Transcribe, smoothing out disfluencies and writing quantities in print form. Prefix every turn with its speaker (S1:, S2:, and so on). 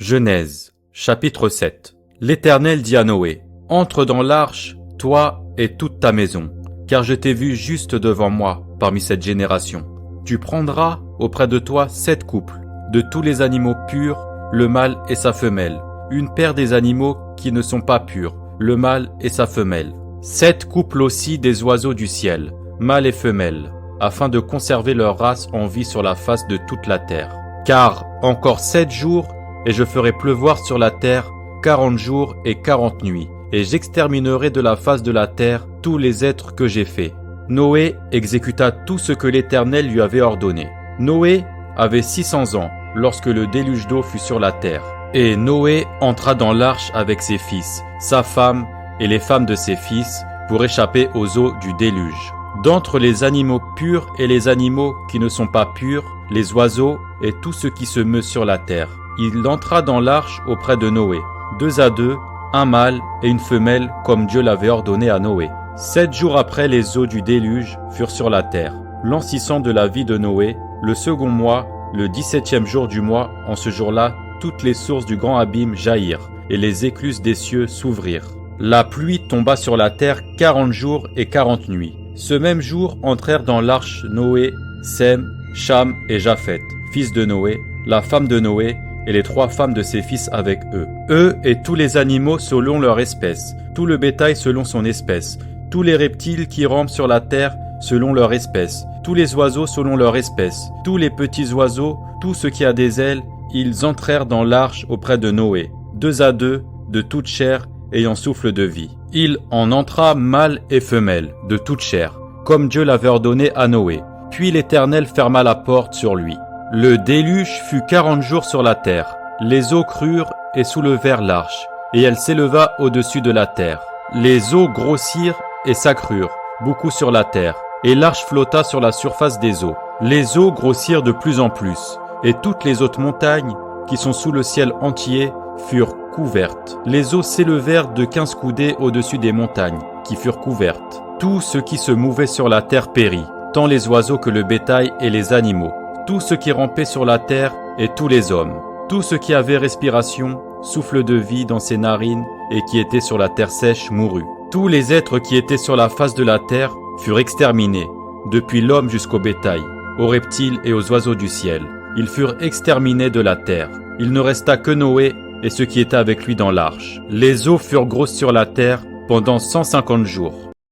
S1: Genèse, chapitre 7. L'Éternel dit à Noé, « Entre dans l'arche, toi et toute ta maison, car je t'ai vu juste devant moi parmi cette génération. Tu prendras auprès de toi 7 couples, de tous les animaux purs, le mâle et sa femelle, une paire des animaux qui ne sont pas purs, le mâle et sa femelle. 7 couples aussi des oiseaux du ciel, mâles et femelles, afin de conserver leur race en vie sur la face de toute la terre. Car encore 7 jours, et je ferai pleuvoir sur la terre 40 jours et 40 nuits, et j'exterminerai de la face de la terre tous les êtres que j'ai faits. » Noé exécuta tout ce que l'Éternel lui avait ordonné. Noé avait 600 ans lorsque le déluge d'eau fut sur la terre. Et Noé entra dans l'arche avec ses fils, sa femme et les femmes de ses fils, pour échapper aux eaux du déluge. D'entre les animaux purs et les animaux qui ne sont pas purs, les oiseaux et tout ce qui se meut sur la terre, il entra dans l'arche auprès de Noé, 2 à 2, un mâle et une femelle comme Dieu l'avait ordonné à Noé. 7 jours après, les eaux du déluge furent sur la terre. L'an 600 de la vie de Noé, le second mois, le 17e jour du mois, en ce jour-là, toutes les sources du grand abîme jaillirent, et les écluses des cieux s'ouvrirent. La pluie tomba sur la terre 40 jours et 40 nuits. Ce même jour entrèrent dans l'arche Noé, Sem, Cham et Japheth, fils de Noé, la femme de Noé, et les 3 femmes de ses fils avec eux. Eux et tous les animaux selon leur espèce, tout le bétail selon son espèce, tous les reptiles qui rampent sur la terre selon leur espèce, tous les oiseaux selon leur espèce, tous les petits oiseaux, tout ce qui a des ailes, ils entrèrent dans l'arche auprès de Noé, 2 à 2, de toute chair, ayant souffle de vie. Il en entra mâle et femelle, de toute chair, comme Dieu l'avait ordonné à Noé. Puis l'Éternel ferma la porte sur lui. Le déluge fut 40 jours sur la terre. Les eaux crurent et soulevèrent l'arche, et elle s'éleva au-dessus de la terre. Les eaux grossirent et s'accrurent, beaucoup sur la terre, et l'arche flotta sur la surface des eaux. Les eaux grossirent de plus en plus, et toutes les hautes montagnes, qui sont sous le ciel entier, furent couvertes. Les eaux s'élevèrent de 15 coudées au-dessus des montagnes, qui furent couvertes. Tout ce qui se mouvait sur la terre périt, tant les oiseaux que le bétail et les animaux, tout ce qui rampait sur la terre et tous les hommes, tout ce qui avait respiration, souffle de vie dans ses narines et qui était sur la terre sèche mourut. Tous les êtres qui étaient sur la face de la terre furent exterminés, depuis l'homme jusqu'au bétail, aux reptiles et aux oiseaux du ciel. Ils furent exterminés de la terre. Il ne resta que Noé et ceux qui étaient avec lui dans l'arche. Les eaux furent grosses sur la terre pendant 150 jours.